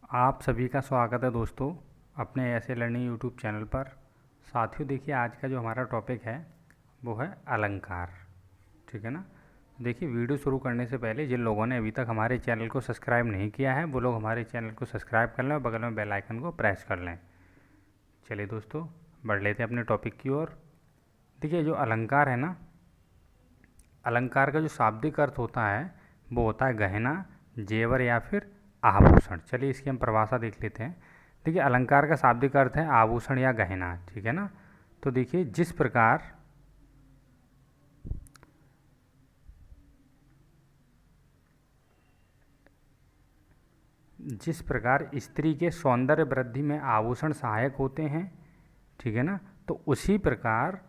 आप सभी का स्वागत है दोस्तों अपने ऐसे लर्निंग यूट्यूब चैनल पर। साथियों देखिए, आज का जो हमारा टॉपिक है वो है अलंकार। ठीक है ना। देखिए, वीडियो शुरू करने से पहले जिन लोगों ने अभी तक हमारे चैनल को सब्सक्राइब नहीं किया है वो लोग हमारे चैनल को सब्सक्राइब कर लें और बगल में बेल आइकन को प्रेस कर लें। चलिए दोस्तों, बढ़ लेते हैं अपने टॉपिक की ओर। देखिए, जो अलंकार है ना, अलंकार का जो शाब्दिक अर्थ होता है वो होता है गहना, जेवर या फिर आभूषण। चलिए इसकी हम परिभाषा देख लेते हैं। देखिए, अलंकार का शाब्दिक अर्थ है आभूषण या गहना। ठीक है ना। तो देखिए, जिस प्रकार स्त्री के सौंदर्य वृद्धि में आभूषण सहायक होते हैं, ठीक है ना, तो उसी प्रकार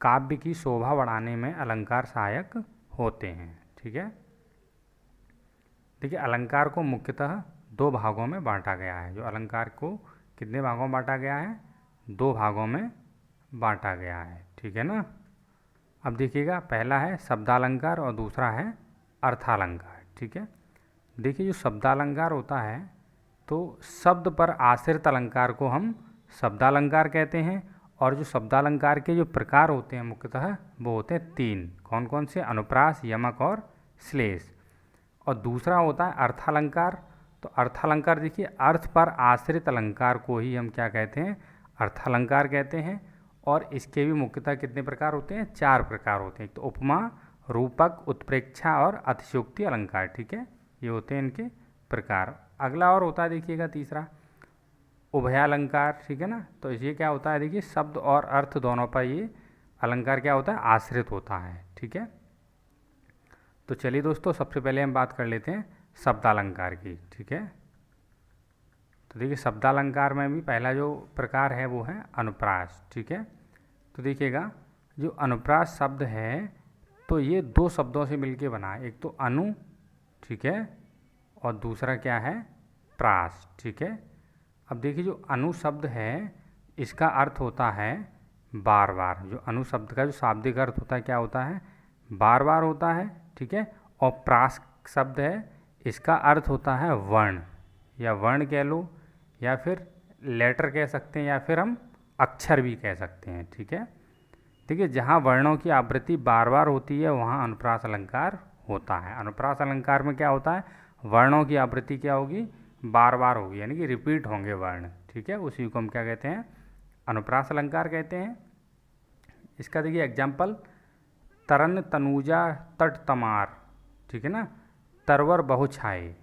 काव्य की शोभा बढ़ाने में अलंकार सहायक होते हैं। ठीक है। देखिए, अलंकार को मुख्यतः दो भागों में बांटा गया है। जो अलंकार को कितने भागों में बांटा गया है? दो भागों में बांटा गया है। ठीक है ना। अब देखिएगा, पहला है शब्दालंकार और दूसरा है अर्थालंकार। ठीक है। देखिए, जो शब्दालंकार होता है तो शब्द पर आश्रित अलंकार को हम शब्दालंकार कहते हैं। और जो शब्दालंकार के जो प्रकार होते हैं मुख्यतः वो होते हैं तीन। कौन कौन से? अनुप्रास, यमक और श्लेष। और दूसरा होता है अर्थालंकार। तो अर्थालंकार देखिए, अर्थ पर आश्रित अलंकार को ही हम क्या कहते हैं? अर्थालंकार कहते हैं। और इसके भी मुख्यतः कितने प्रकार होते हैं? चार प्रकार होते हैं। तो उपमा, रूपक, उत्प्रेक्षा और अतिशयोक्ति अलंकार। ठीक है, ये होते हैं इनके प्रकार। अगला और होता है देखिएगा तीसरा, उभयालंकार। ठीक है ना। तो ये क्या होता है? देखिए, शब्द और अर्थ दोनों पर ये अलंकार क्या होता है? आश्रित होता है। ठीक है। तो चलिए दोस्तों, सबसे पहले हम बात कर लेते हैं शब्दालंकार की। ठीक है। तो देखिए, शब्दालंकार में भी पहला जो प्रकार है वो है अनुप्रास। ठीक है। तो देखिएगा, जो अनुप्रास शब्द है तो ये दो शब्दों से मिलके बना है। एक तो अनु, ठीक है, और दूसरा क्या है? प्रास। ठीक है। अब देखिए, जो अनु शब्द है इसका अर्थ होता है बार बार। जो अनु शब्द का जो शाब्दिक अर्थ होता है क्या होता है? बार बार होता है। ठीक है। और प्रास शब्द है इसका अर्थ होता है वर्ण, या वर्ण कह लो, या फिर लेटर कह सकते हैं, या फिर हम अक्षर भी कह सकते हैं। ठीक है। देखिए, जहाँ वर्णों की आवृत्ति बार बार होती है वहाँ अनुप्रास अलंकार होता है। अनुप्रास अलंकार में क्या होता है? वर्णों की आवृत्ति क्या होगी? बार बार होगी, यानी कि रिपीट होंगे वर्ण। ठीक है। उसी को हम क्या कहते हैं? अनुप्रास अलंकार कहते हैं। इसका देखिए एग्जाम्पल, तरन तनुजा तट तमार। ठीक है ना। तरवर बहुछाए।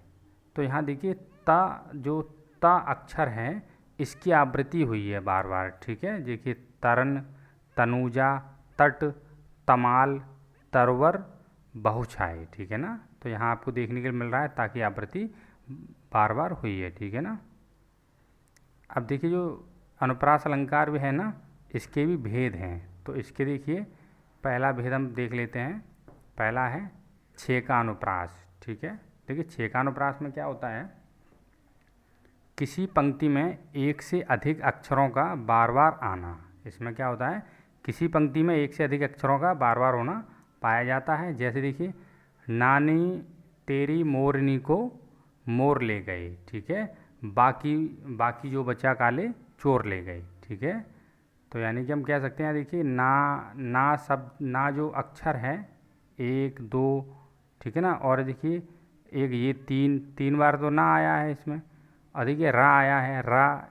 तो यहाँ देखिए, ता जो ता अक्षर है इसकी आवृत्ति हुई है बार बार। ठीक है। देखिए, तरन, तनुजा, तट, तमाल, तरवर, बहुछाए। ठीक है ना। तो यहाँ आपको देखने के लिए मिल रहा है ताकि आवृत्ति बार बार हुई है। ठीक है ना। अब देखिए, जो अनुप्रास अलंकार भी है ना, इसके भी भेद हैं। तो इसके देखिए, पहला भेद हम देख लेते हैं। पहला है छेकानुप्रास। ठीक है। देखिए, छेकानुप्रास में क्या होता है? किसी पंक्ति में एक से अधिक अक्षरों का बार बार आना। इसमें क्या होता है? किसी पंक्ति में एक से अधिक अक्षरों का बार बार होना पाया जाता है। जैसे देखिए, नानी तेरी मोरनी को मोर ले गए। ठीक है। बाकी बाकी जो बचा काले चोर ले गए। ठीक है। तो यानी कि हम कह सकते हैं, देखिए, ना शब्द, ना जो अक्षर है, एक, दो, ठीक है ना, और देखिए एक ये तीन बार तो ना आया है इसमें। और देखिए, रा आया है, रा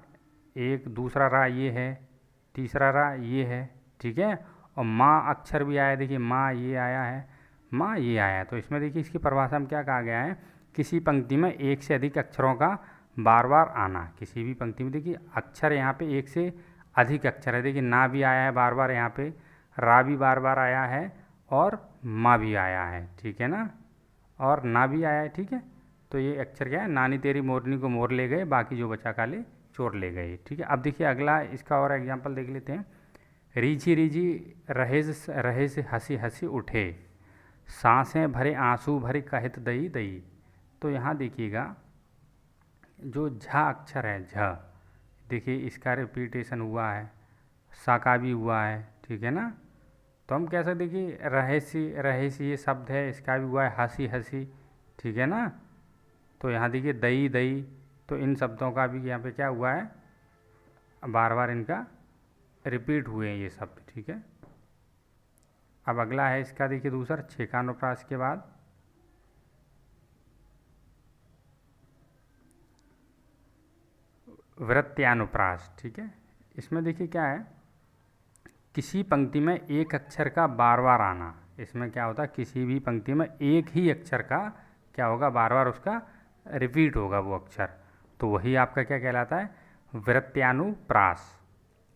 एक, दूसरा रा ये है, तीसरा रा ये है। ठीक है। और माँ अक्षर भी आया, देखिए माँ ये आया है, माँ ये आया है। तो इसमें देखिए, इसकी परिभाषा में क्या कहा गया है? किसी पंक्ति में एक से अधिक अक्षरों का बार बार आना। किसी भी पंक्ति में देखिए अक्षर यहाँ पे एक से अधिक अक्षर है। देखिए, ना भी आया है बार बार यहाँ पे, रा भी बार बार आया है, और माँ भी आया है। ठीक है ना। और ना भी आया है। ठीक है। तो ये अक्षर क्या है? नानी तेरी मोरनी को मोर ले गए, बाकी जो बचा काले चोर ले गए। ठीक है। अब देखिए, अगला इसका और एग्जाम्पल देख लेते हैं। रीझी रीझी रहे से हंसी हंसी उठे, सांसें भरे आंसू भरे कहत दई दई। तो यहाँ देखिएगा, जो झ अक्षर है, झ, देखिए इसका रिपीटेशन हुआ है, सा का भी हुआ है। ठीक है ना। तो हम कह सकते कि रहे सी ये शब्द है, इसका भी हुआ है हंसी हंसी। ठीक है ना। तो यहाँ देखिए दई दई, तो तो इन शब्दों का भी यहाँ पे क्या हुआ है, बार बार इनका रिपीट हुए हैं ये शब्द, ठीक है। अब अगला है इसका, देखिए दूसरा छेकानुप्रास के बाद वृत्त्यानुप्रास, ठीक है। इसमें देखिए क्या है, किसी पंक्ति में एक अक्षर का बार बार आना। इसमें क्या होता है, किसी भी पंक्ति में एक ही अक्षर का क्या होगा, बार बार उसका रिपीट होगा वो अक्षर, तो वही आपका क्या कहलाता है, वृत्त्यानुप्रास।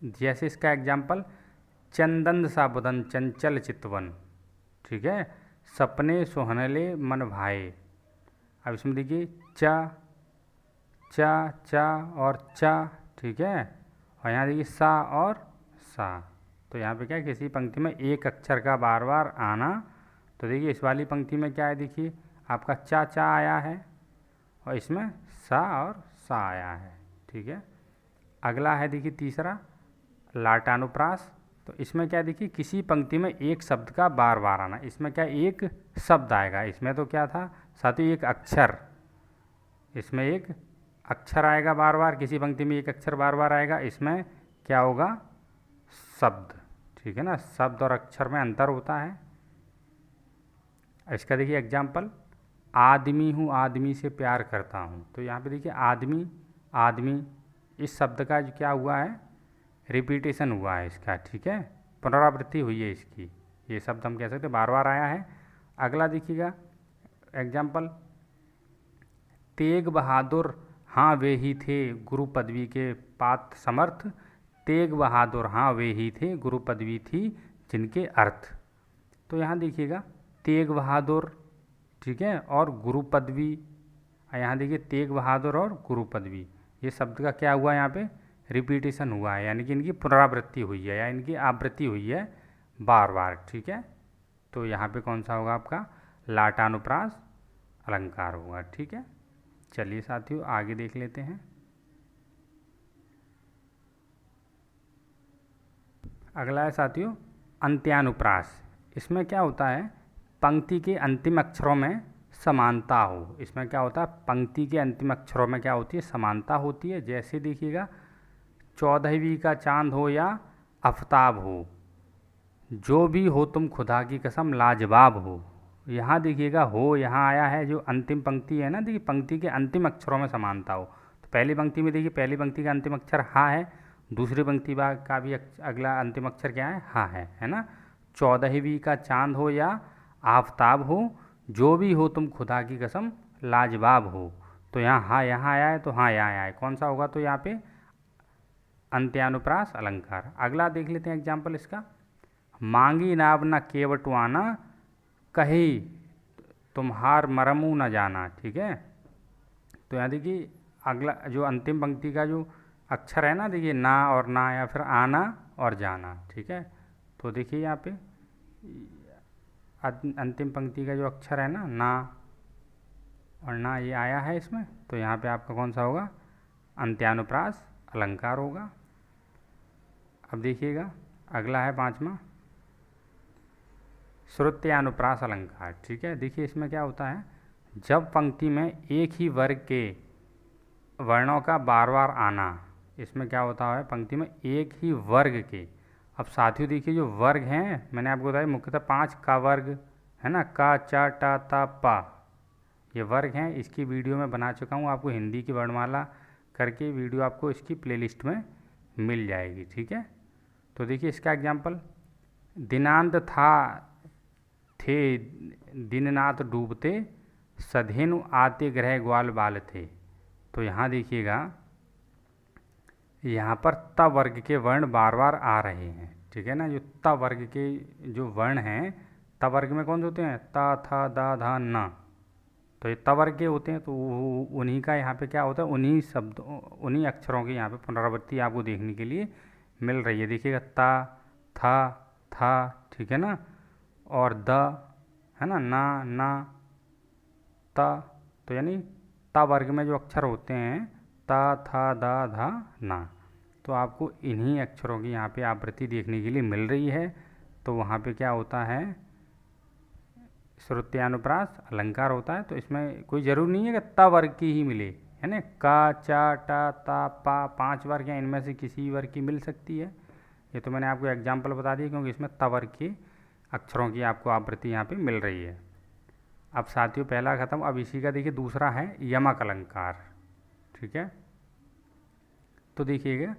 जैसे इसका एग्जाम्पल, चंदन सा बदन चंचल चितवन, ठीक है, सपने सुहनले मन भाए। अब इसमें देखिए चा चा चा और चा, ठीक है, और यहाँ देखिए सा और सा। तो यहाँ पे क्या है, किसी पंक्ति में एक अक्षर का बार बार आना। तो देखिए इस वाली पंक्ति में क्या है, देखिए आपका चा चा आया है और इसमें सा और सा आया है, ठीक है। अगला है देखिए तीसरा लाटानुप्रास। तो इसमें क्या देखिए, किसी पंक्ति में एक शब्द का बार बार आना। इसमें क्या एक शब्द आएगा, इसमें तो क्या था साथ ही एक अक्षर, इसमें एक अक्षर आएगा बार बार, किसी पंक्ति में एक अक्षर बार बार आएगा, इसमें क्या होगा, शब्द, ठीक है ना। शब्द और अक्षर में अंतर होता है। इसका देखिए एग्जाम्पल, आदमी हूँ आदमी से प्यार करता हूँ। तो यहाँ पे देखिए आदमी आदमी, इस शब्द का जो क्या हुआ है, रिपीटेशन हुआ है इसका, ठीक है, पुनरावृत्ति हुई है इसकी, ये शब्द हम कह सकते हैं बार बार आया है। अगला देखिएगा एग्जाम्पल, तेग बहादुर हाँ वे ही थे गुरु पदवी के पात्र समर्थ। तेग बहादुर हाँ वे ही थे गुरु पदवी थी जिनके अर्थ। तो यहाँ देखिएगा तेग बहादुर, ठीक है, और गुरु पदवी, यहाँ देखिए तेग बहादुर और गुरु पदवी, ये शब्द का क्या हुआ, यहाँ पे रिपीटेशन हुआ है, यानी कि इनकी पुनरावृत्ति हुई है या इनकी आवृत्ति हुई है बार बार, ठीक है। तो यहाँ पे कौन सा होगा आपका, लाटानुप्रास अलंकार होगा, ठीक है। चलिए साथियों आगे देख लेते हैं। अगला है साथियों अंत्यानुप्रास। इसमें क्या होता है, पंक्ति के अंतिम अक्षरों में समानता हो। इसमें क्या होता है, पंक्ति के अंतिम अक्षरों में क्या होती है, समानता होती है। जैसे देखिएगा, 14वीं का चांद हो या आफताब हो, जो भी हो तुम खुदा की कसम लाजवाब हो। यहाँ देखिएगा हो यहाँ आया है, जो अंतिम पंक्ति है ना, देखिए पंक्ति के अंतिम अक्षरों में समानता हो। तो पहली पंक्ति में देखिए, पहली पंक्ति का अंतिम अक्षर हा है, दूसरी पंक्ति का भी अगला अंतिम अक्षर क्या है, हा है ना। 14वीं का चांद हो या आफताब हो, जो भी हो तुम खुदा की कसम लाजवाब हो। तो यहाँ आया है, तो हाँ यहाँ आया है, कौन सा होगा, तो यहाँ पे अंत्यानुप्रास अलंकार। अगला देख लेते हैं एग्जाम्पल इसका, मांगी नाव न केवटवाना कही तुम्हार मरमू न जाना, ठीक है। तो यहाँ देखिए अगला जो अंतिम पंक्ति का जो अक्षर है ना, देखिए ना और ना या फिर आना और जाना, ठीक है। तो देखिए यहाँ पे अंतिम पंक्ति का जो अक्षर है ना और ना, ये आया है इसमें, तो यहाँ पे आपका कौन सा होगा, अंत्यानुप्रास अलंकार होगा। अब देखिएगा अगला है पांचवा श्रुत्यानुप्रास अलंकार, ठीक है। देखिए इसमें क्या होता है, जब पंक्ति में एक ही वर्ग के वर्णों का बार बार आना। इसमें क्या होता है, पंक्ति में एक ही वर्ग के, अब साथियों देखिए जो वर्ग हैं, मैंने आपको बताया मुख्यतः 5 का वर्ग है ना, का चा टा ता पा, ये वर्ग हैं। इसकी वीडियो मैं बना चुका हूँ, आपको हिंदी की वर्णमाला करके वीडियो आपको इसकी प्लेलिस्ट में मिल जाएगी, ठीक है। तो देखिए इसका एग्जाम्पल, दिनांत था थे दिननाथ डूबते, सधेनु आते ग्रह ग्वाल बाल थे। तो यहाँ देखिएगा, यहाँ पर त वर्ग के वर्ण बार बार आ रहे हैं, ठीक है ना। जो त वर्ग के जो वर्ण हैं, त वर्ग में कौन से होते हैं, ता था दा धा न, तो ये त वर्ग के होते हैं। तो उन्हीं का यहाँ पे क्या होता है, उन्हीं शब्दों उन्हीं अक्षरों की यहाँ पे पुनरावृत्ति आपको देखने के लिए मिल रही है। देखिएगा था, ठीक है ना, और द है ना, ना त, तो यानी ता वर्ग में जो अक्षर होते हैं, ता था दा धा ना, तो आपको इन्हीं अक्षरों की यहाँ पे आवृत्ति देखने के लिए मिल रही है। तो वहाँ पे क्या होता है, श्रुत्यानुप्रास अलंकार होता है। तो इसमें कोई ज़रूरी नहीं है कि ता वर्ग की ही मिले, है ना। का, चा, टा, ता, पा, 5 वर्ग हैं, इनमें से किसी वर्ग की मिल सकती है। ये तो मैंने आपको एग्जाम्पल बता दिया, क्योंकि इसमें त वर्ग के अक्षरों की आपको आवृत्ति यहाँ पे मिल रही है। अब साथियों पहला खत्म, अब इसी का देखिए दूसरा है यमक अलंकार। ठीक है, तो देखिएगा,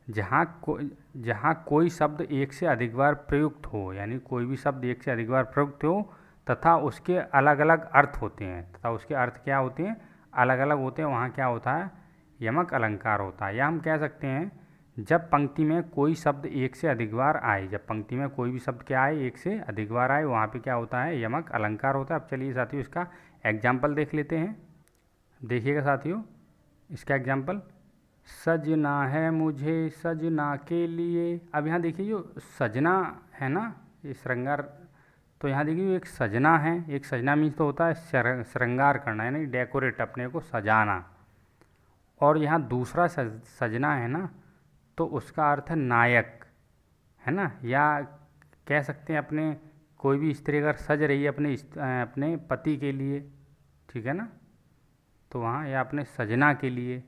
जहाँ कोई शब्द एक से अधिक बार प्रयुक्त हो, यानी कोई भी शब्द एक से अधिक बार प्रयुक्त हो तथा उसके अलग अलग अर्थ होते हैं, तथा उसके अर्थ क्या होते हैं, अलग अलग होते हैं, वहाँ क्या होता है, यमक अलंकार होता है। या हम कह सकते हैं जब पंक्ति में कोई शब्द एक से अधिक बार आए, जब पंक्ति में कोई भी शब्द क्या आए, एक से अधिक बार आए, वहाँ पे क्या होता है, यमक अलंकार होता है। अब चलिए साथियों इसका एग्जाम्पल देख लेते हैं। देखिएगा साथियों इसका एग्जाम्पल, सजना है मुझे सजना के लिए। अब यहाँ देखिए जो सजना है ना, ये श्रृंगार, तो यहाँ देखिए एक सजना है, एक सजना मीन्स तो होता है श्रृंगार करना, यानी डेकोरेट, अपने को सजाना। और यहाँ दूसरा सजना है ना, तो उसका अर्थ है नायक, है ना। या कह सकते हैं अपने कोई भी स्त्री अगर सज रही है अपने पति के लिए, ठीक है ना, तो वहाँ या अपने सजना के लिए,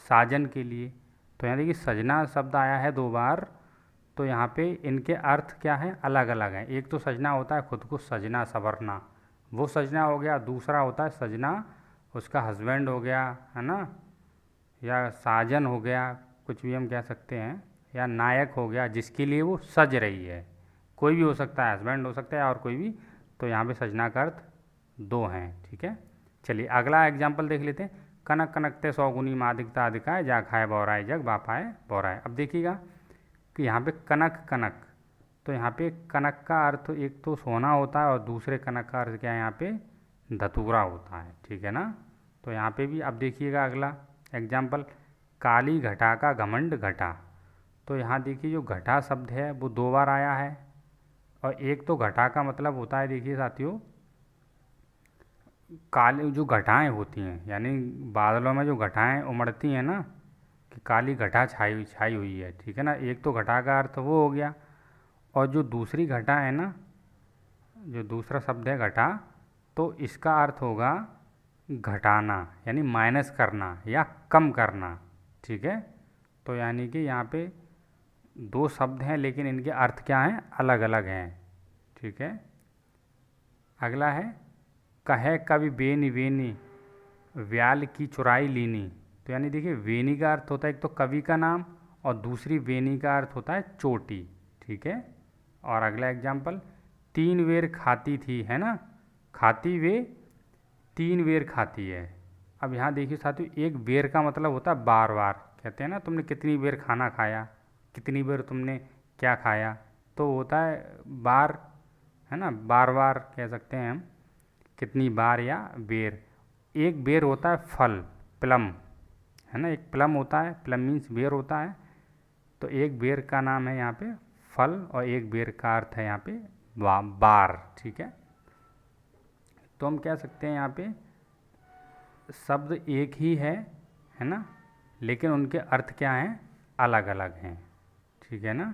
साजन के लिए। तो यहाँ देखिए सजना शब्द आया है 2 बार, तो यहाँ पे इनके अर्थ क्या है, अलग अलग हैं। एक तो सजना होता है खुद को सजना संवरना, वो सजना हो गया। दूसरा होता है सजना उसका हस्बैंड हो गया, है ना, या साजन हो गया, कुछ भी हम कह सकते हैं। या नायक हो गया जिसके लिए वो सज रही है, कोई भी हो सकता है, हस्बैंड हो सकता है और कोई भी। तो यहाँ पे सजना का अर्थ 2 हैं। ठीक है, चलिए अगला एग्जाम्पल देख लेते हैं। कनक कनकते 100 गुनी मादिकता अधिकाय, जा खाए बौराए जग बापाए बौराए। अब देखिएगा कि यहाँ पे कनक कनक, तो यहाँ पे कनक का अर्थ एक तो सोना होता है और दूसरे कनक का अर्थ क्या है, यहाँ पे धतूरा होता है। ठीक है ना, तो यहाँ पे भी अब देखिएगा अगला एग्जाम्पल, काली घटा का घमंड घटा। तो यहाँ देखिए जो घटा शब्द है वो 2 बार आया है, और एक तो घटा का मतलब होता है, देखिए साथियों, काली जो घटाएं होती हैं, यानी बादलों में जो घटाएं उमड़ती हैं ना, कि काली घटा छाई छाई हुई है। ठीक है ना, एक तो घटा का अर्थ वो हो गया, और जो दूसरी घटा है ना, जो दूसरा शब्द है घटा, तो इसका अर्थ होगा घटाना, यानी माइनस करना या कम करना। ठीक है, तो यानी कि यहाँ पे 2 शब्द हैं लेकिन इनके अर्थ क्या हैं, अलग अलग हैं। ठीक है, अगला है कहे कवि बेनी वेनी व्याल की चुराई लीनी। तो यानी देखिए वेनी का अर्थ होता है एक तो कवि का नाम, और दूसरी वेनी का अर्थ होता है चोटी। ठीक है, और अगला एग्जाम्पल, 3 बेर खाती थी, है ना, खाती वे 3 बेर खाती है। अब यहाँ देखिए साथियों, एक बेर का मतलब होता है बार बार, कहते हैं ना तुमने कितनी बेर खाना खाया, कितनी बेर तुमने क्या खाया, तो होता है बार, है ना, बार बार कह सकते हैं हम, कितनी बार या बेर। एक बेर होता है फल, प्लम, है ना, एक प्लम होता है, प्लम मीन्स बेर होता है। तो एक बेर का नाम है यहाँ पे फल, और एक बेर का अर्थ है यहाँ पे बार। ठीक है, तो हम कह सकते हैं यहाँ पे शब्द एक ही है ना, लेकिन उनके अर्थ क्या हैं, अलग अलग हैं। ठीक है ना,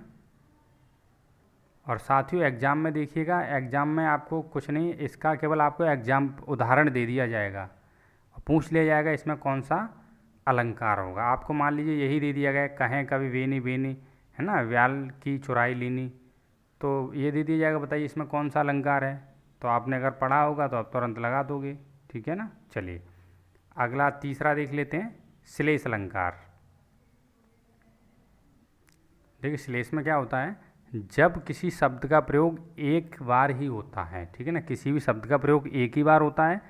और साथियों एग्ज़ाम में देखिएगा, एग्ज़ाम में आपको कुछ नहीं, इसका केवल आपको एग्ज़ाम उदाहरण दे दिया जाएगा, पूछ लिया जाएगा इसमें कौन सा अलंकार होगा। आपको मान लीजिए यही दे दिया गया, कहें कभी बेनी बेनी, है ना, व्याल की चुराई लीनी, तो ये दे दिया जाएगा, बताइए इसमें कौन सा अलंकार है। तो आपने अगर पढ़ा होगा तो आप तुरंत लगा दोगे। ठीक है ना, चलिए अगला तीसरा देख लेते हैं, श्लेष अलंकार। देखिए श्लेष में क्या होता है, जब किसी शब्द का प्रयोग एक बार ही होता है, ठीक है ना, किसी भी शब्द का प्रयोग एक ही बार होता है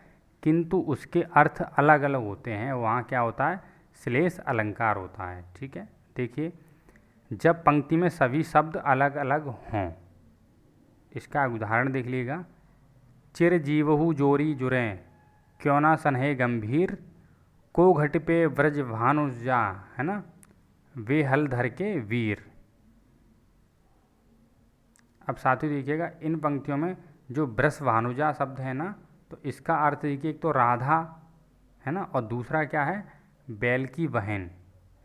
किंतु उसके अर्थ अलग अलग होते हैं, वहाँ क्या होता है, श्लेष अलंकार होता है। ठीक है, देखिए जब पंक्ति में सभी शब्द अलग अलग हों, इसका उदाहरण देख लीजिएगा, चिर जीवहु जोरी जुरें क्यों ना सनहे गंभीर, को घट पे व्रज भानुजा, है ना, वे हल धर के वीर। अब साथियों देखिएगा इन पंक्तियों में जो ब्रस भानुजा शब्द है ना, तो इसका अर्थ देखिए एक तो राधा, है ना, और दूसरा क्या है, बैल की बहन,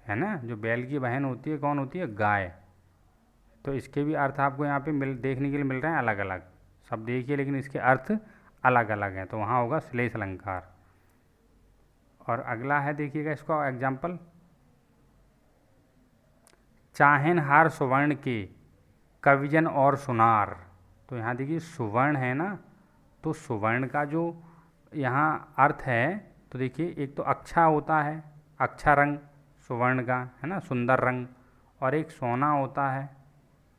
है ना, जो बैल की बहन होती है कौन होती है, गाय। तो इसके भी अर्थ आपको यहाँ पे देखने के लिए मिल रहे हैं अलग अलग शब्द देखिए, लेकिन इसके अर्थ अलग अलग हैं, तो वहाँ होगा श्लेष अलंकार। और अगला है देखिएगा इसका एग्जाम्पल, चाहेन हार सुवर्ण के कविजन और सुनार। तो यहाँ देखिए सुवर्ण है ना, तो सुवर्ण का जो यहाँ अर्थ है, तो देखिए एक तो अच्छा होता है, अच्छा रंग सुवर्ण का है ना, सुंदर रंग, और एक सोना होता है,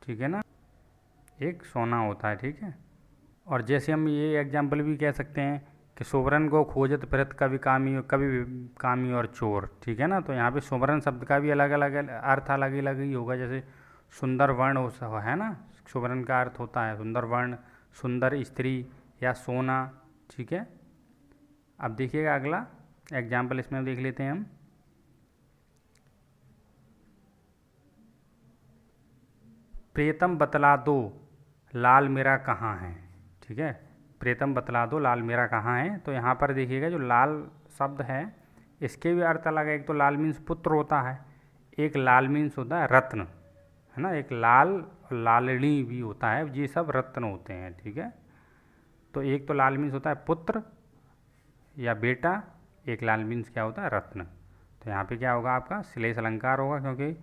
ठीक है ना, एक सोना होता है, ठीक है। और जैसे हम ये एग्जाम्पल भी कह सकते हैं कि सुवर्ण को खोजत फिरत कभी कामी और चोर, ठीक है ना। तो यहाँ पे सुवर्ण शब्द का भी अलग अलग अर्थ अलग अलग ही होगा। जैसे सुंदर वर्ण हो है ना, सुवर्ण का अर्थ होता है सुंदर वर्ण, सुंदर स्त्री या सोना, ठीक है। अब देखिएगा अगला एग्जाम्पल इसमें देख लेते हैं हम, प्रियतम बतला दो लाल मेरा कहाँ है, ठीक है। प्रियतम बतला दो लाल मेरा कहाँ है। तो यहाँ पर देखिएगा जो लाल शब्द है इसके भी अर्थ अलग है। एक तो लाल मीन्स पुत्र होता है, एक लाल मीन्स होता है रत्न, है ना। एक लाल और लालनी भी होता है, ये सब रत्न होते हैं, ठीक है। तो एक तो लाल मीन्स होता है पुत्र या बेटा, एक लाल मीन्स क्या होता है रत्न। तो यहाँ पे क्या होगा आपका श्लेष अलंकार होगा, क्योंकि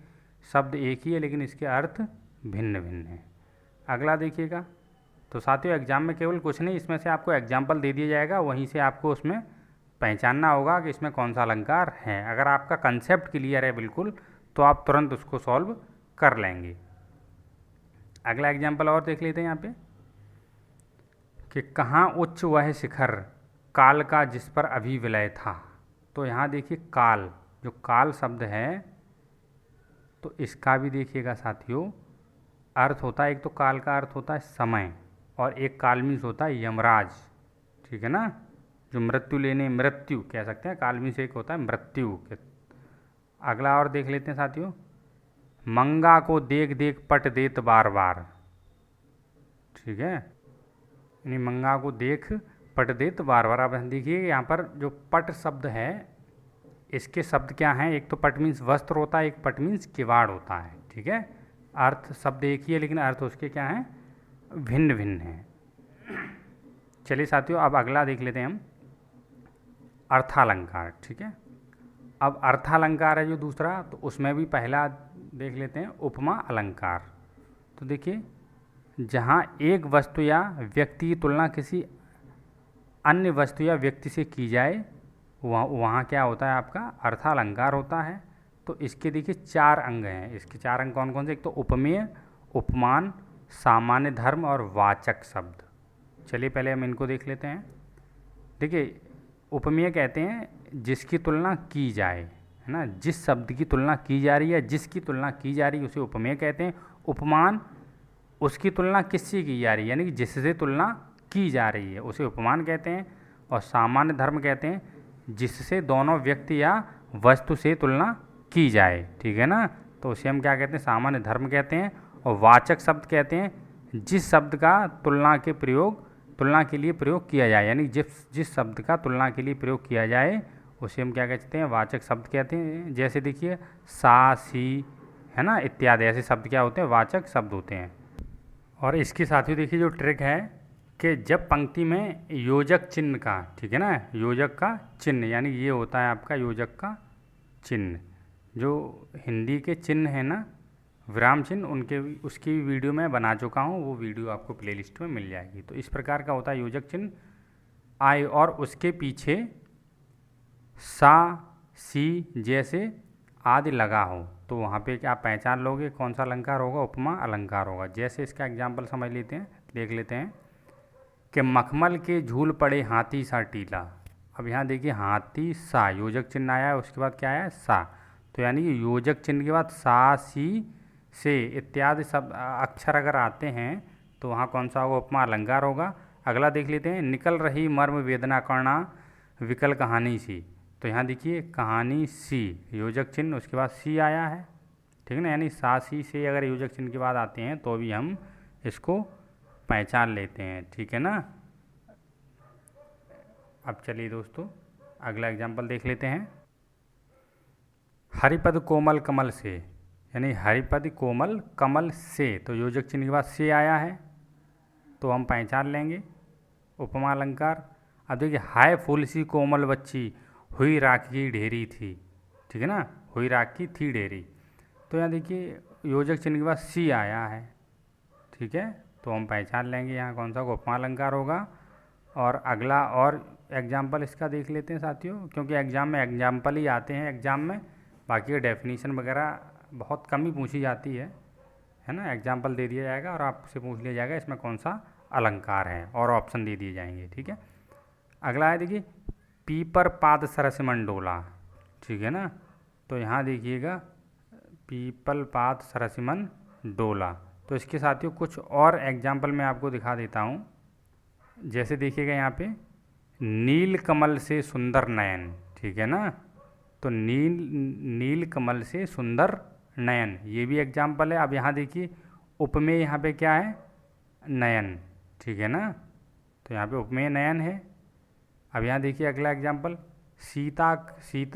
शब्द एक ही है लेकिन इसके अर्थ भिन्न भिन्न है। अगला देखिएगा, तो साथियों एग्जाम में केवल कुछ नहीं, इसमें से आपको एग्जाम्पल दे दिया जाएगा, वहीं से आपको उसमें पहचानना होगा कि इसमें कौन सा अलंकार है। अगर आपका कंसेप्ट क्लियर है बिल्कुल, तो आप तुरंत उसको सॉल्व कर लेंगे। अगला एग्जाम्पल और देख लेते हैं यहाँ पे, कि कहाँ उच्च वह शिखर काल का जिस पर अभी विलय था। तो यहाँ देखिए काल, जो काल शब्द है, तो इसका भी देखिएगा साथियों अर्थ होता है, एक तो काल का अर्थ होता है समय, और एक काल मीन्स होता है यमराज, ठीक है ना, जो मृत्यु लेने, मृत्यु कह सकते हैं, काल मीन्स एक होता है मृत्यु के। अगला और देख लेते हैं साथियों, मंगा को देख देख पट देत बार बार, ठीक है, यानी मंगा को देख पट देत बार बार। अब देखिए यहाँ पर जो पट शब्द है इसके शब्द क्या हैं, एक तो पट मीन्स वस्त्र होता है, एक पट मीन्स किवाड़ होता है, ठीक है। अर्थ शब्द एक ही है लेकिन अर्थ उसके क्या हैं, भिन्न भिन्न हैं। चलिए साथियों अब अगला देख लेते हैं हम, अर्थालंकार, ठीक है। अब अर्थालंकार है जो दूसरा, तो उसमें भी पहला देख लेते हैं उपमा अलंकार। तो देखिए जहाँ एक वस्तु या व्यक्ति की तुलना किसी अन्य वस्तु या व्यक्ति से की जाए, वहाँ क्या होता है आपका अर्थालंकार होता है। तो इसके देखिए 4 अंग हैं। इसके 4 अंग कौन कौन से, एक तो उपमेय, उपमान, सामान्य धर्म और वाचक शब्द। चलिए पहले हम इनको देख लेते हैं। देखिए उपमेय कहते हैं जिसकी तुलना की जाए, है ना, जिस शब्द की तुलना की जा रही है, जिसकी तुलना की जा रही है उसे उपमेय कहते हैं। उपमान उसकी तुलना किससे की जा रही है, यानी कि जिससे तुलना की जा रही है उसे उपमान कहते हैं। और सामान्य धर्म कहते हैं जिससे दोनों व्यक्ति या वस्तु से तुलना की जाए, ठीक है ना, तो उसे हम क्या कहते हैं, सामान्य धर्म कहते हैं। और वाचक शब्द कहते हैं जिस शब्द का तुलना के लिए प्रयोग किया जाए, यानी जिस शब्द का तुलना के लिए प्रयोग किया जाए उसे हम क्या कहते हैं, वाचक शब्द कहते हैं। जैसे देखिए सा, सी, है ना, इत्यादि ऐसे शब्द क्या होते हैं, वाचक शब्द होते हैं। और इसके साथ ही देखिए जो ट्रिक है कि जब पंक्ति में योजक चिन्ह का, ठीक है ना, योजक का चिन्ह, यानी ये होता है आपका योजक का चिन्ह, जो हिंदी के चिन्ह है ना, विराम चिन्ह, उसकी भी वीडियो मैं बना चुका हूँ, वो वीडियो आपको प्लेलिस्ट में मिल जाएगी। तो इस प्रकार का होता है योजक चिन्ह आए, और उसके पीछे सा, सी जैसे आदि लगा हो, तो वहाँ पे क्या आप पहचान लोगे कौन सा अलंकार होगा, उपमा अलंकार होगा। जैसे इसका एग्जाम्पल समझ लेते हैं, देख लेते हैं कि मखमल के झूल पड़े हाथी सा टीला। अब यहाँ देखिए हाथी सा योजक चिन्ह आया है, उसके बाद क्या आया सा, तो यानी कि योजक चिन्ह के बाद सा, सी, से इत्यादि सब अक्षर अगर आते हैं तो वहाँ कौन सा होगा, उपमा अलंकार होगा। अगला देख लेते हैं, निकल रही मर्म वेदना करना विकल कहानी सी। तो यहाँ देखिए कहानी सी योजक चिन्ह, उसके बाद सी आया है, ठीक है ना, यानी सा, सी, से अगर योजक चिन्ह के बाद आते हैं तो भी हम इसको पहचान लेते हैं, ठीक है ना। अब चलिए दोस्तों अगला एग्जाम्पल देख लेते हैं, हरिपद कोमल कमल से, यानी हरिपद कोमल कमल से, तो योजक चिन्ह के बाद से आया है तो हम पहचान लेंगे उपमा अलंकार। अब देखिए हाय फूल सी कोमल बच्ची हुई राख की ढेरी थी, ठीक है ना, हुई राख की थी ढेरी। तो यहाँ देखिए योजक चिन्ह के बाद सी आया है, ठीक है, तो हम पहचान लेंगे यहाँ कौन सा उपमा अलंकार होगा। और अगला और एग्जाम्पल इसका देख लेते हैं साथियों, क्योंकि एग्ज़ाम में एग्जाम्पल ही आते हैं एग्ज़ाम में, बाकी डेफिनेशन वगैरह बहुत कम ही पूछी जाती है ना। एग्जाम्पल दे दिया जाएगा और आपसे पूछ लिया जाएगा इसमें कौन सा अलंकार है, और ऑप्शन दे दिए जाएंगे, ठीक है। अगला है देखिए पीपर पाद सरस मंडोला, ठीक है ना। तो यहाँ देखिएगा पीपल पाद सरसिमन डोला। तो इसके साथियों कुछ और एग्जाम्पल मैं आपको दिखा देता हूँ। जैसे देखिएगा यहाँ पे नील कमल से सुंदर नयन, ठीक है ना। तो नील कमल से सुंदर नयन, ये भी एग्जाम्पल है। अब यहाँ देखिए उपमेय यहाँ पे क्या है, नयन, ठीक है ना। तो यहाँ पे उपमेय नयन है। अब यहाँ देखिए अगला एग्जाम्पल सीता,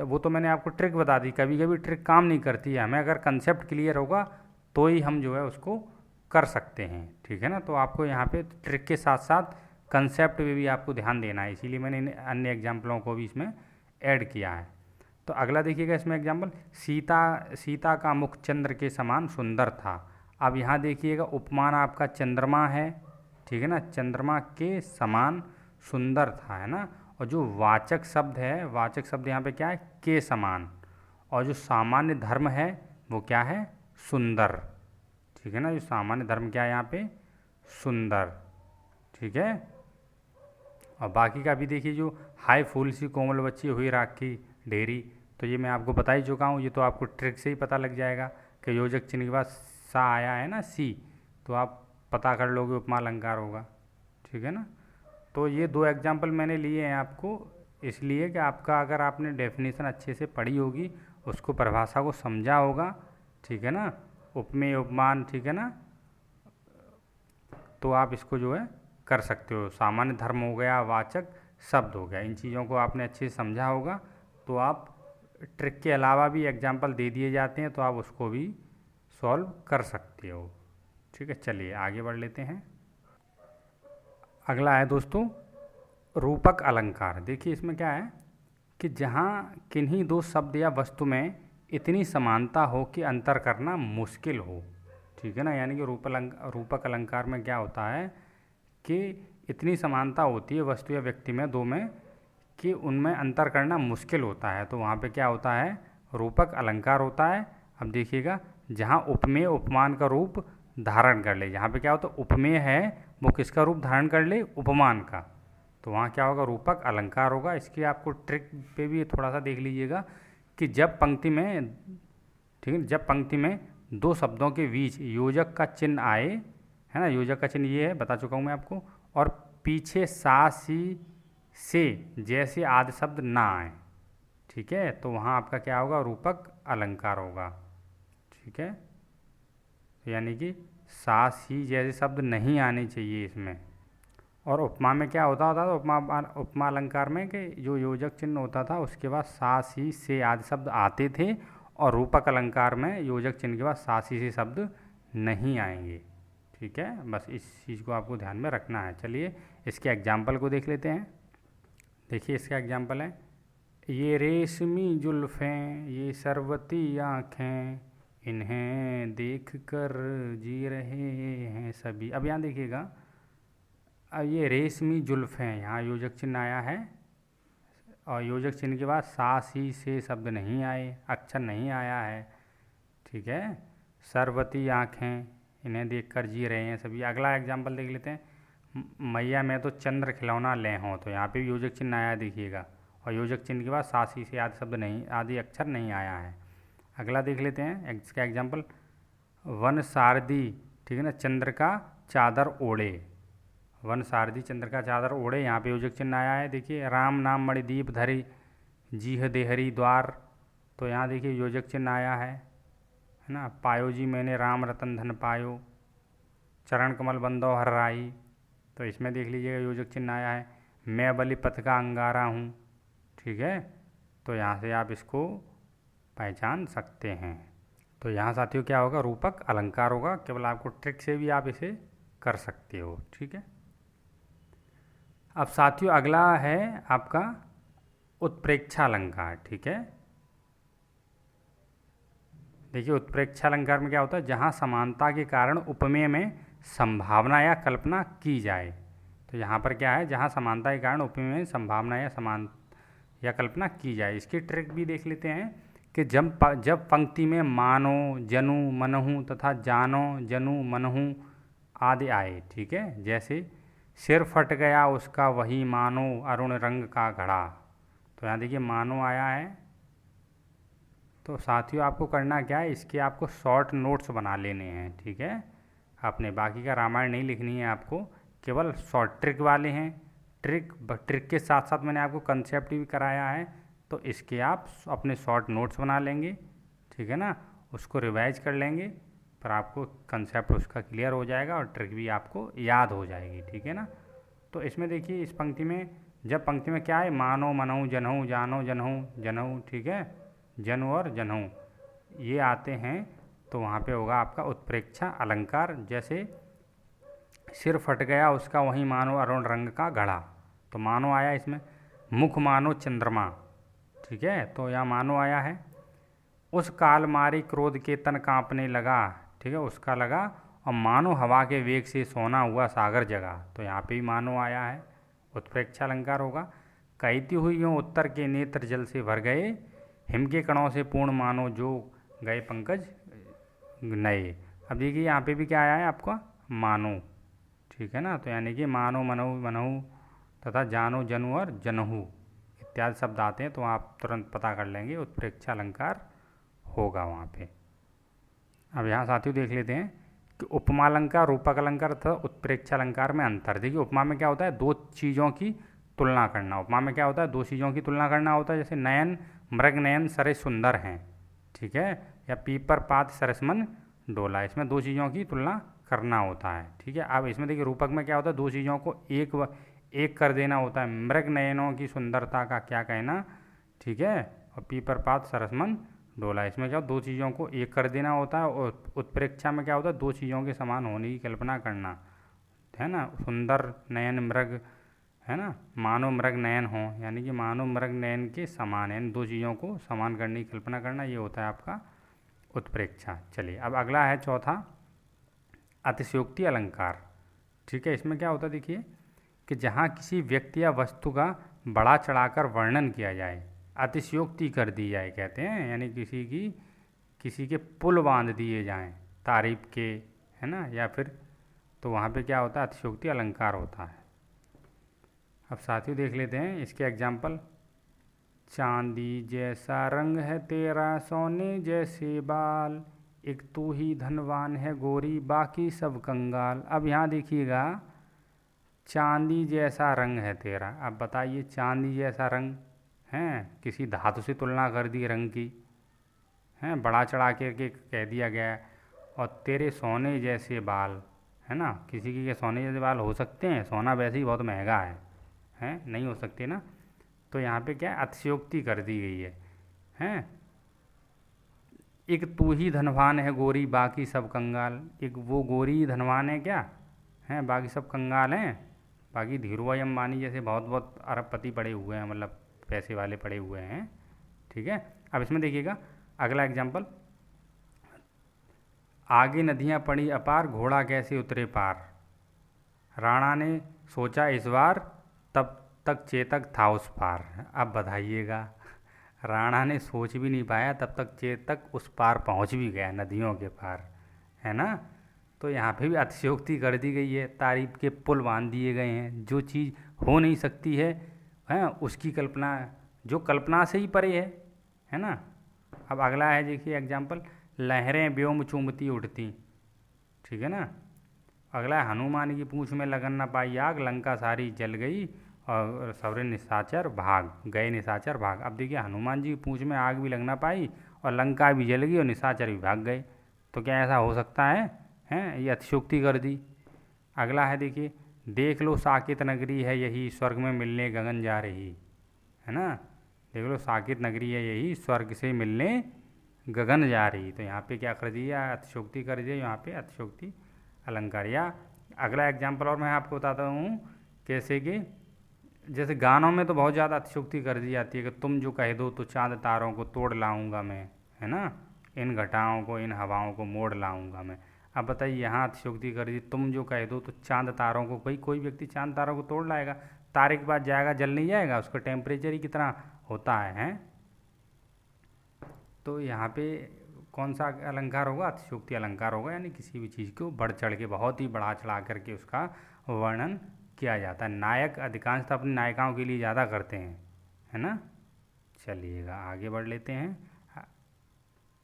वो तो मैंने आपको ट्रिक बता दी, कभी कभी ट्रिक काम नहीं करती है, हमें अगर कंसेप्ट क्लियर होगा तो ही हम जो है उसको कर सकते हैं, ठीक है ना। तो आपको यहाँ पे ट्रिक के साथ साथ कंसेप्ट पे भी आपको ध्यान देना है, इसीलिए मैंने इन अन्य एग्जाम्पलों को भी इसमें ऐड किया है। तो अगला देखिएगा इसमें एग्जाम्पल सीता का मुख चंद्र के समान सुंदर था। अब यहाँ देखिएगा उपमान आपका चंद्रमा है, ठीक है ना, चंद्रमा के समान सुंदर था, है ना। और जो वाचक शब्द है, वाचक शब्द यहाँ पे क्या है, के समान। और जो सामान्य धर्म है वो क्या है, सुंदर, ठीक है ना। जो सामान्य धर्म क्या है यहाँ पे, सुंदर, ठीक है। और बाकी का भी देखिए जो हाय फूल सी कोमल बच्ची हुई राख की ढेरी, तो ये मैं आपको बता ही चुका हूँ, ये तो आपको ट्रिक से ही पता लग जाएगा कि योजक चिन्ह के बाद सा आया है ना, सी, तो आप पता कर लोगे उपमा अलंकार होगा, ठीक है ना। तो ये दो एग्जाम्पल मैंने लिए हैं आपको इसलिए कि आपका अगर आपने डेफिनेशन अच्छे से पढ़ी होगी, उसको परिभाषा को समझा होगा, ठीक है ना, उपमेय उपमान, ठीक है ना, तो आप इसको जो है कर सकते हो। सामान्य धर्म हो गया, वाचक शब्द हो गया, इन चीज़ों को आपने अच्छे से समझा होगा तो आप ट्रिक के अलावा भी एग्जाम्पल दे दिए जाते हैं तो आप उसको भी सॉल्व कर सकते हो, ठीक है। चलिए आगे बढ़ लेते हैं। अगला है दोस्तों रूपक अलंकार। देखिए इसमें क्या है कि जहाँ किन्हीं दो शब्द या वस्तु में इतनी समानता हो कि अंतर करना मुश्किल हो, ठीक है ना। यानी कि रूपक अलंकार में क्या होता है कि इतनी समानता होती है वस्तु या व्यक्ति में, दो में, कि उनमें अंतर करना मुश्किल होता है, तो वहाँ पे क्या होता है, रूपक अलंकार होता है। अब देखिएगा जहाँ उपमेय उपमान का रूप धारण कर ले, यहाँ पे क्या होता है, उपमेय है वो किसका रूप धारण कर ले, उपमान का, तो वहाँ क्या होगा, रूपक अलंकार होगा। इसकी आपको ट्रिक पे भी थोड़ा सा देख लीजिएगा कि जब पंक्ति में, ठीक है, जब पंक्ति में दो शब्दों के बीच योजक का चिन्ह आए, है ना, योजक का चिन्ह ये है, बता चुका हूँ मैं आपको, और पीछे सा सी से जैसे आदि शब्द ना आए, ठीक है, तो वहाँ आपका क्या होगा, रूपक अलंकार होगा, ठीक है। यानी कि सा सी जैसे शब्द नहीं आने चाहिए इसमें। और उपमा में क्या होता था, तो उपमा अलंकार में कि जो योजक चिन्ह होता था उसके बाद सा सी से आदि शब्द आते थे, और रूपक अलंकार में योजक चिन्ह के बाद सा सी से शब्द नहीं आएंगे, ठीक है। बस इस चीज़ को आपको ध्यान में रखना है। चलिए इसके एग्जाम्पल को देख लेते हैं। देखिए इसका एग्जाम्पल है, ये रेशमी जुल्फ़ें, ये सरवती आँखें, इन्हें देख कर जी रहे हैं सभी। अब यहाँ देखिएगा, अब ये रेशमी जुल्फ़ें, यहाँ योजक चिन्ह आया है, और योजक चिन्ह के बाद सा सी से शब्द नहीं आए, अक्षर नहीं आया है, ठीक है। सरवती आँखें, इन्हें देखकर जी रहे हैं सभी। अगला एग्जाम्पल देख लेते हैं, मैया मैं तो चंद्र खिलौना ले हों, तो यहाँ पे भी योजक चिन्ह आया देखिएगा, और योजक चिन्ह के बाद सा सी से आदि शब्द नहीं, आदि अक्षर नहीं आया है। अगला देख लेते हैं इसका एग्जाम्पल, वन सारदी, ठीक है ना, चंद्र का चादर ओढ़े, वन सारदी चंद्र का चादर ओढ़े, यहाँ पे योजक चिन्ह आया है। देखिए राम नाम मणिदीप धरी, जीह देहरी द्वार, तो यहाँ देखिए योजक चिन्ह आया है ना। पायो जी मैंने राम रतन धन पायो, चरण कमल बंदो हर राही, तो इसमें देख लीजिएगा योजक चिन्ह आया है। मैं बलि पथ का अंगारा हूँ, ठीक है, तो यहाँ से आप इसको पहचान सकते हैं। तो यहाँ साथियों क्या होगा, रूपक अलंकार होगा, केवल आपको ट्रिक से भी आप इसे कर सकते हो, ठीक है। अब साथियों अगला है आपका उत्प्रेक्षा अलंकार। ठीक है, देखिए उत्प्रेक्षा अलंकार में क्या होता है, जहाँ समानता के कारण उपमेय में संभावना या कल्पना की जाए। तो यहाँ पर क्या है, जहाँ समानता के कारण उपमेय में संभावना या समान या कल्पना की जाए। इसकी ट्रिक भी देख लेते हैं कि जब पंक्ति में मानो, जनु, मनहु तथा जानो, जनु, मनहु आदि आए। ठीक है, जैसे सिर फट गया उसका वही मानो अरुण रंग का घड़ा। तो यहाँ देखिए मानो आया है। तो साथियों आपको करना क्या है, इसके आपको शॉर्ट नोट्स बना लेने हैं। ठीक है, आपने बाकी का रामायण नहीं लिखनी है आपको, केवल शॉर्ट ट्रिक वाले हैं। ट्रिक के साथ साथ मैंने आपको कंसेप्ट भी कराया है, तो इसके आप अपने शॉर्ट नोट्स बना लेंगे। ठीक है ना, उसको रिवाइज कर लेंगे, पर आपको कंसेप्ट उसका क्लियर हो जाएगा और ट्रिक भी आपको याद हो जाएगी। ठीक है ना, तो इसमें देखिए इस पंक्ति में, जब पंक्ति में क्या है, मानो, मनहु, जनहु, जानो, जनहु, जनहु, ठीक है, जनु और जनहु ये आते हैं, तो वहाँ पे होगा आपका उत्प्रेक्षा अलंकार। जैसे सिर फट गया उसका वही मानो अरुण रंग का घड़ा, तो मानो आया इसमें। मुख मानो चंद्रमा, ठीक है, तो यहाँ मानो आया है। उस काल मारी क्रोध के तन कांपने लगा, ठीक है, उसका लगा। और मानो हवा के वेग से सोना हुआ सागर जगा, तो यहाँ पे भी मानो आया है, उत्प्रेक्षा अलंकार होगा। कहती हुई यूँ उत्तर के नेत्र जल से भर गए, हिम के कणों से पूर्ण मानो जो गए पंकज नए। अब देखिए यहाँ पे भी क्या आया है आपका, मानो। ठीक है ना, तो यानी कि मानो, मनहु, मनहु तथा जानो, जनु और जनहु इत्यादि शब्द आते हैं, तो आप तुरंत पता कर लेंगे उत्प्रेक्षा अलंकार होगा वहाँ पे। अब यहाँ साथियों देख लेते हैं कि उपमा अलंकार, रूपक अलंकार तथा उत्प्रेक्षा अलंकार में अंतर। देखिए उपमा में क्या होता है, दो चीज़ों की तुलना करना। उपमा में क्या होता है, दो चीज़ों की तुलना करना होता है। जैसे नयन, मृग नयन सरे सुंदर हैं, ठीक है, या पीपर पात सरसमन डोला, इसमें दो चीज़ों की तुलना करना होता है। ठीक है, अब इसमें देखिए रूपक में क्या होता है, दो चीज़ों को एक कर देना होता है। मृग नयनों की सुंदरता का क्या कहना, ठीक है, और पीपर पात सरसमन डोला, इसमें क्या, दो चीज़ों को एक कर देना होता है। और उत्प्रेक्षा में क्या होता है, दो चीज़ों के समान होने की कल्पना करना है ना। सुंदर नयन मृग, है ना, मानो मृग नयन हो, यानी कि मानो मृग नयन के समान, यानी दो चीज़ों को समान करने की कल्पना करना, ये होता है आपका उत्प्रेक्षा। चलिए अब अगला है चौथा, अतिशयोक्ति अलंकार। ठीक है, इसमें क्या होता है देखिए कि जहाँ किसी व्यक्ति या वस्तु का बड़ा चढ़ाकर वर्णन किया जाए, अतिशयोक्ति कर दी जाए कहते हैं, यानी किसी के पुल बांध दिए जाएं तारीफ के, है ना, या फिर, तो वहाँ पे क्या होता है, अतिशयोक्ति अलंकार होता है। अब साथियों देख लेते हैं इसके एग्जाम्पल। चांदी जैसा रंग है तेरा, सोने जैसे बाल, एक तू ही धनवान है गोरी, बाकी सब कंगाल। अब यहाँ देखिएगा, चांदी जैसा रंग है तेरा। अब बताइए चांदी जैसा रंग है, किसी धातु से तुलना कर दी रंग की, हैं, बड़ा चढ़ा के कह दिया गया है। और तेरे सोने जैसे बाल, है ना, किसी के सोने जैसे बाल हो सकते हैं, सोना वैसे ही बहुत महंगा है, हैं, नहीं हो सकते ना। तो यहाँ पे क्या है, अतिशयोक्ति कर दी गई है, हैं। एक तू ही धनवान है गोरी, बाकी सब कंगाल, एक वो गोरी धनवान है क्या, हैं, बाकी सब कंगाल हैं। बाकी धीरूभाई अंबानी जैसे बहुत बहुत अरबपति पड़े हुए हैं, मतलब पैसे वाले पड़े हुए हैं। ठीक है, अब इसमें देखिएगा अगला एग्जाम्पल, आगे नदियाँ पड़ी अपार, घोड़ा कैसे उतरे पार। राणा ने सोचा इस बार, तब तक चेतक था उस पार। अब बताइएगा, राणा ने सोच भी नहीं पाया, तब तक चेतक उस पार पहुंच भी गया, नदियों के पार, है ना। तो यहाँ पे भी अतिशयोक्ति कर दी गई है, तारीफ के पुल बांध दिए गए हैं। जो चीज़ हो नहीं सकती है, हैं, उसकी कल्पना, जो कल्पना से ही परे है ना। अब अगला है देखिए एग्जाम्पल, लहरें व्योम चूमती उठती। ठीक है ना, अगला है, हनुमान की पूँछ में लगन न पाई आग, लंका सारी जल गई और सवरे निशाचर भाग गए, निशाचर भाग। अब देखिए हनुमान जी की पूँछ में आग भी लग ना पाई और लंका भी जल गई और निशाचर भी भाग गए, तो क्या ऐसा हो सकता है, हैं, ये अतिशयोक्ति कर दी। अगला है देखिए, देख लो साकेत नगरी है यही, स्वर्ग में मिलने गगन जा रही, है ना। देख लो साकेत नगरी है यही, स्वर्ग से मिलने गगन जा रही। तो यहाँ पे क्या कर दिया, अतिशयोक्ति कर दिया, यहाँ पे अतिशयोक्ति अलंकार। या अगला एग्जाम्पल और मैं आपको बताता हूँ, कैसे कि जैसे गानों में तो बहुत ज़्यादा अतिशयोक्ति कर दी जाती है कि तुम जो कह दो तो चांद तारों को तोड़ लाऊंगा मैं, है ना, इन घटाओं को इन हवाओं को मोड़ लाऊंगा मैं। अब बताइए यहाँ अतिशयोक्ति कर दी, तुम जो कह दो तो चांद तारों को, भाई कोई व्यक्ति चांद तारों को तोड़ लाएगा, तारे के पास जाएगा जल नहीं जाएगा, उसका टेम्परेचर ही कितना होता है? तो यहाँ पे कौन सा अलंकार होगा? अतिशयोक्ति अलंकार होगा, यानी किसी भी चीज़ को बढ़ चढ़ के, बहुत ही बढ़ा चढ़ा करके उसका वर्णन किया जाता है। नायक अधिकांशतः अपनी नायिकाओं के लिए ज़्यादा करते हैं, है ना। चलिएगा आगे बढ़ लेते हैं।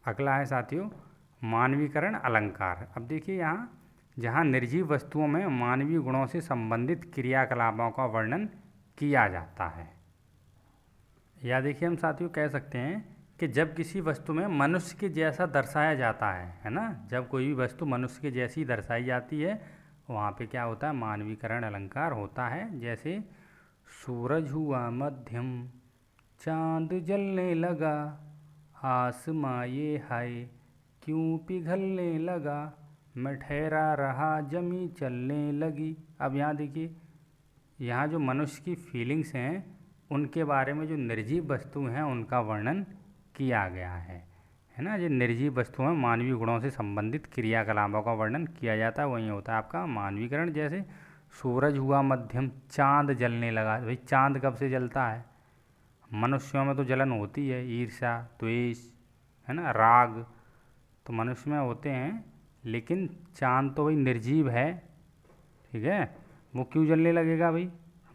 अगला है साथियों मानवीकरण अलंकार। अब देखिए यहाँ जहाँ निर्जीव वस्तुओं में मानवीय गुणों से संबंधित क्रियाकलापों का वर्णन किया जाता है, या देखिए हम साथियों कह सकते हैं कि जब किसी वस्तु में मनुष्य के जैसा दर्शाया जाता है ना, जब कोई भी वस्तु मनुष्य के जैसी दर्शाई जाती है वहाँ पे क्या होता है? मानवीकरण अलंकार होता है। जैसे सूरज हुआ मध्यम, चांद जलने लगा, आसमां ये हाय क्यों पिघलने लगा, मैं ठहरा रहा जमी चलने लगी। अब यहाँ देखिए, यहाँ जो मनुष्य की फीलिंग्स हैं उनके बारे में जो निर्जीव वस्तु हैं उनका वर्णन किया गया है ना। जो निर्जीव वस्तुओं में मानवीय गुणों से संबंधित क्रियाकलापों का वर्णन किया जाता है वही होता है आपका मानवीकरण। जैसे सूरज हुआ मध्यम, चांद जलने लगा, भाई चांद कब से जलता है? मनुष्यों में तो जलन होती है, ईर्ष्या द्वेष, है ना, राग तो मनुष्य में होते हैं, लेकिन चांद तो भाई निर्जीव है, ठीक है, वो क्यों जलने लगेगा? भाई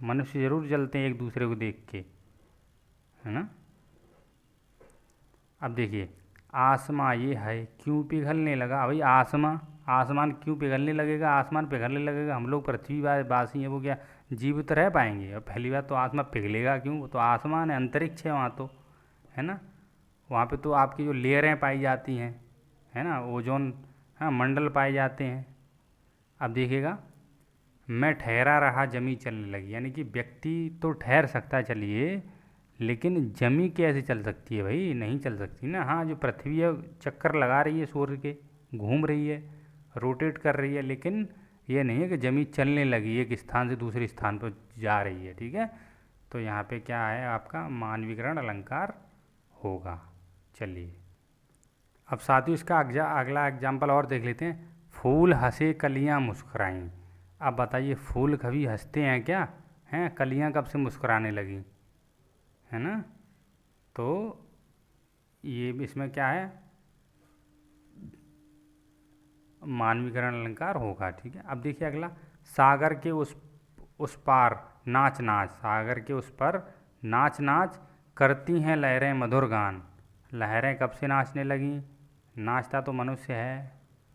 मनुष्य जरूर जलते हैं एक दूसरे को देख के, है ना। अब देखिए आसमां ये है क्यों पिघलने लगा, भाई आसमान क्यों पिघलने लगेगा? आसमान पिघलने लगेगा, हम लोग पृथ्वी वासी हैं, वो क्या जीवित रह पाएंगे? और पहली बात तो आसमान पिघलेगा क्यों? वो तो आसमान है, अंतरिक्ष है वहाँ तो, है ना। वहाँ पे तो आपकी जो लेयरें पाई जाती हैं, है ना, ओजोन, हाँ, मंडल पाए जाते हैं। अब देखिएगा मैं ठहरा रहा जमी चलने लगी, यानी कि व्यक्ति तो ठहर सकता है चलिए, लेकिन जमी कैसे चल सकती है? भाई नहीं चल सकती ना। हाँ, जो पृथ्वी है चक्कर लगा रही है सूर्य के, घूम रही है, रोटेट कर रही है, लेकिन ये नहीं है कि जमी चलने लगी, एक स्थान से दूसरे स्थान पर जा रही है, ठीक है। तो यहाँ पे क्या है आपका मानवीकरण अलंकार होगा। चलिए अब साथियों इसका अगला एग्जाम्पल और देख लेते हैं। फूल हंसे कलियाँ मुस्कुराईं। अब बताइए फूल कभी हंसते हैं क्या? हैं, कलियाँ कब से मुस्कुराने लगी, है ना। तो ये इसमें क्या है? मानवीकरण अलंकार होगा, ठीक है। अब देखिए अगला, सागर के उस पार नाच नाच, सागर के उस पर नाच नाच करती हैं लहरें मधुर गान। लहरें कब से नाचने लगी? नाचता तो मनुष्य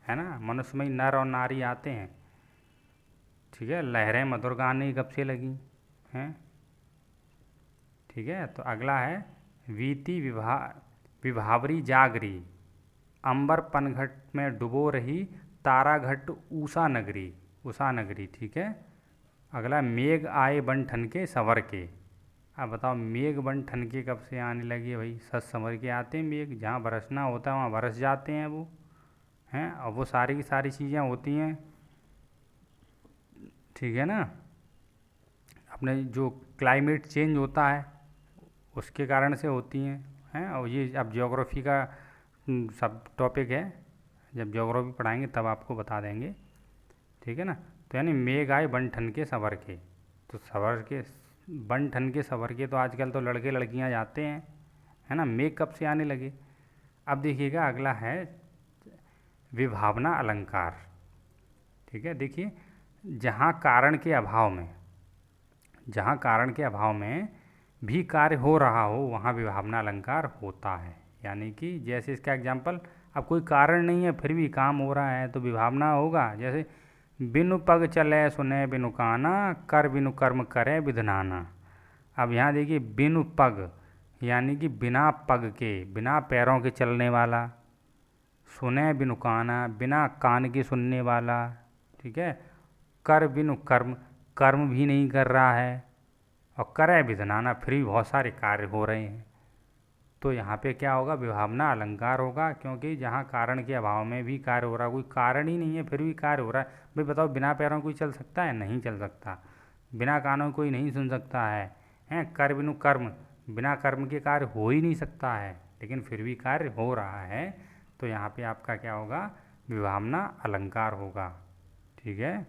है ना, मनुष्य में ही नर और नारी आते हैं, ठीक है। लहरें मधुर गान ही कब से लगी हैं, ठीक है। तो अगला है वीति विभावरी जागरी, अंबर पनघट में डुबो रही ताराघट उषा नगरी, ठीक है। अगला मेघ आए बन ठन के संवर के। अब बताओ मेघ बन ठन के कब से आने लगी है? भाई सच संवर के आते हैं मेघ, जहाँ बरसना होता है वहाँ बरस जाते हैं वो, हैं, और वो सारी की सारी चीज़ें होती हैं, ठीक है ना। अपने जो क्लाइमेट चेंज होता है उसके कारण से होती हैं, और ये अब ज्योग्राफी का सब टॉपिक है, जब ज्योग्राफी पढ़ाएंगे तब आपको बता देंगे, ठीक है ना। तो यानी मेघ आए बन ठन के संवर के, तो संवर के बन ठन के संवर के तो आजकल तो लड़के लड़कियां जाते हैं, है ना, मेघ कब से आने लगे। अब देखिएगा अगला है विभावना अलंकार, ठीक है। देखिए जहाँ कारण के अभाव में भी कार्य हो रहा हो वहाँ विभावना अलंकार होता है। यानी कि जैसे इसका एग्जाम्पल, अब कोई कारण नहीं है फिर भी काम हो रहा है तो विभावना होगा। जैसे बिनु पग चले सुने बिनु काना, कर बिनु कर्म करे विधनाना। अब यहाँ देखिए बिनु पग यानी कि बिना पग के, बिना पैरों के चलने वाला, सुने बिनु काना बिना कान के सुनने वाला, ठीक है। कर बिनु कर्म, कर्म भी नहीं कर रहा है, और करे विधनाना, फिर भी बहुत सारे कार्य हो रहे हैं। तो यहाँ पे क्या होगा? विभावना अलंकार होगा, क्योंकि जहाँ कारण के अभाव में भी कार्य हो रहा है, कोई कारण ही नहीं है फिर भी कार्य हो रहा है। भाई बताओ बिना पैरों कोई चल सकता है? नहीं चल सकता। बिना कानों कोई नहीं सुन सकता है, हैं। कर बिनु कर्म, बिना कर्म के कार्य हो ही नहीं सकता है, लेकिन फिर भी कार्य हो रहा है, तो यहाँ पे आपका क्या होगा, विभावना अलंकार होगा। ठीक है।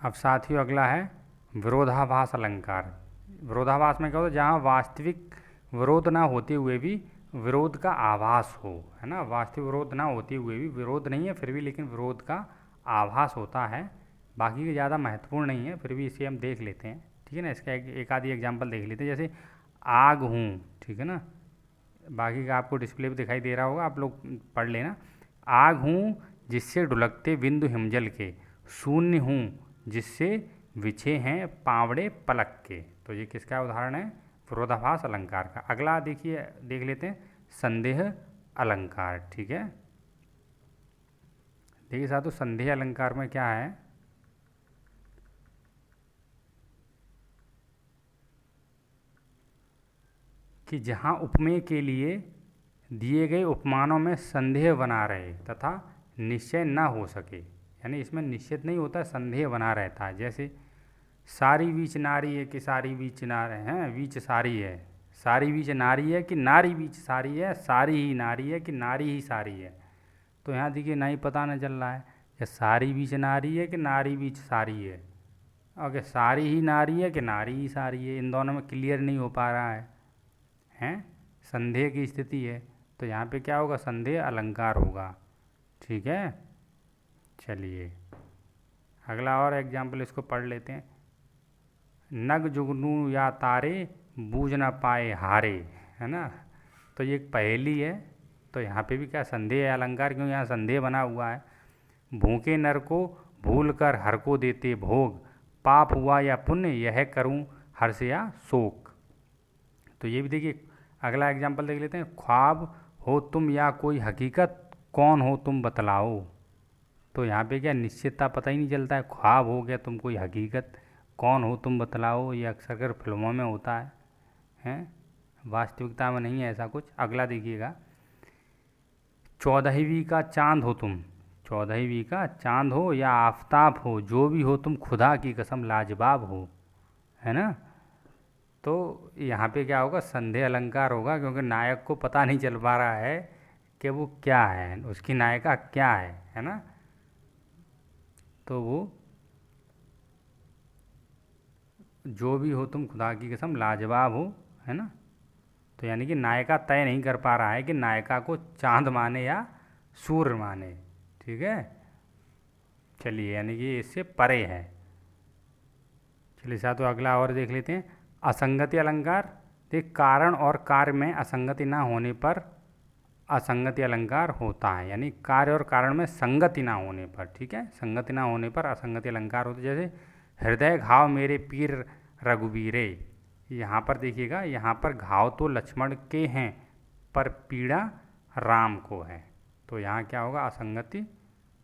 अब साथियों अगला है विरोधाभास अलंकार। विरोधाभास में क्या होता है, जहाँ वास्तविक विरोध ना होते हुए भी विरोध का आभास हो, है ना। वास्तविक विरोध ना होते हुए भी, विरोध नहीं है फिर भी, लेकिन विरोध का आभास होता है, बाकी के ज़्यादा महत्वपूर्ण नहीं है, फिर भी इसे हम देख लेते हैं। ठीक है ना। इसका एक आधी एग्जाम्पल देख लेते हैं, जैसे आग हूँ, ठीक है ना। बाकी का आपको डिस्प्ले पे दिखाई दे रहा होगा, आप लोग पढ़ लेना। आग हूँ जिससे ढुलकते बिंदु हिमजल के, शून्य हूँ जिससे विछे हैं पावड़े पलक के। तो ये किसका उदाहरण है, विरोधाभास अलंकार का। अगला देखिए, देख लेते हैं संदेह अलंकार। ठीक है। देखिए साथियों, संदेह अलंकार में क्या है कि जहाँ उपमेय के लिए दिए गए उपमानों में संदेह बना रहे तथा निश्चय न हो सके, यानी इसमें निश्चित नहीं होता, संदेह बना रहता है। जैसे सारी बीच नारी है कि सारी बीच नारी है, बीच सारी है, सारी बीच नारी है कि नारी बीच सारी है, सारी ही नारी है कि नारी ही सारी है। तो यहाँ देखिए नहीं पता न चल रहा है कि सारी बीच नारी है कि नारी बीच सारी है, और कि सारी ही नारी है कि नारी ही सारी है, इन दोनों में क्लियर नहीं हो पा रहा है, हैं। संदेह की स्थिति है, तो यहाँ पे क्या होगा, संदेह अलंकार होगा। ठीक है। चलिए अगला और एग्जाम्पल इसको पढ़ लेते हैं। नग जुगनू या तारे बूझ न पाए हारे, है ना। तो ये एक पहेली है, तो यहाँ पे भी क्या संदेह है अलंकार, क्यों यहाँ संदेह बना हुआ है। भूखे नर को भूल कर हर को देते भोग, पाप हुआ या पुण्य यह करूँ हर्ष या शोक। तो ये भी देखिए, अगला एग्जाम्पल देख लेते हैं। ख्वाब हो तुम या कोई हकीकत, कौन हो तुम बतलाओ। तो यहाँ पे क्या निश्चितता पता ही नहीं चलता है, ख्वाब हो गया तुम कोई हकीकत, कौन हो तुम बतलाओ, ये अक्सर कर फिल्मों में होता है, हैं। वास्तविकता में नहीं है ऐसा कुछ। अगला देखिएगा, 14वीं का चांद हो तुम, 14वीं का चांद हो या आफताब हो, जो भी हो तुम खुदा की कसम लाजवाब हो, है ना। तो यहाँ पे क्या होगा, संदेह अलंकार होगा, क्योंकि नायक को पता नहीं चल पा रहा है कि वो क्या है, उसकी नायिका क्या है ना। तो वो जो भी हो तुम खुदा की कसम लाजवाब हो, है ना। तो यानी कि नायिका तय नहीं कर पा रहा है कि नायिका को चांद माने या सूर्य माने। ठीक है। चलिए, यानी कि इससे परे है। चलिए साथ तो अगला और देख लेते हैं, असंगति अलंकार। देख, कारण और कार्य में असंगति ना होने पर असंगति अलंकार होता है, यानी कार्य और कारण में संगति ना होने पर। ठीक है। संगति ना होने पर असंगति अलंकार होता है। जैसे हृदय घाव मेरे पीर रघुवीरे, यहाँ पर देखिएगा, यहाँ पर घाव तो लक्ष्मण के हैं पर पीड़ा राम को है, तो यहाँ क्या होगा, असंगति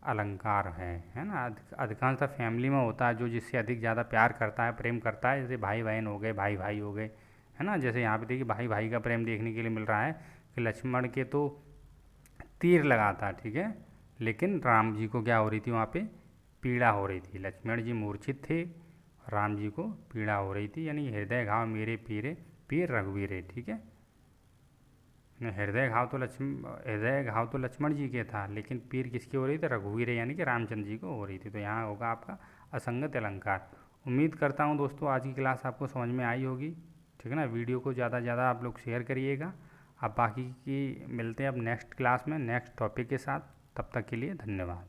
अलंकार है ना। अधिकांशतः फैमिली में होता है, जो जिससे अधिक ज़्यादा प्यार करता है, प्रेम करता है, जैसे भाई बहन हो गए, भाई भाई हो गए, है ना। जैसे यहाँ पे देखिए भाई भाई का प्रेम देखने के लिए मिल रहा है कि लक्ष्मण के तो तीर लगा था, ठीक है, लेकिन राम जी को क्या हो रही थी, वहाँ पे पीड़ा हो रही थी। लक्ष्मण जी मूर्छित थे, राम जी को पीड़ा हो रही थी, यानी हृदय घाव मेरे पीरे पीर रघुवीरे। ठीक है। हृदय घाव तो लक्ष्मण जी के था, लेकिन पीर किसकी हो रही थी, रघुवीर यानी कि रामचंद्र जी को हो रही थी। तो यहाँ होगा आपका असंगत अलंकार। उम्मीद करता हूँ दोस्तों आज की क्लास आपको समझ में आई होगी। ठीक है ना। वीडियो को ज़्यादा से ज़्यादा आप लोग शेयर करिएगा। अब बाकी की मिलते हैं अब नेक्स्ट क्लास में नेक्स्ट टॉपिक के साथ। तब तक के लिए धन्यवाद।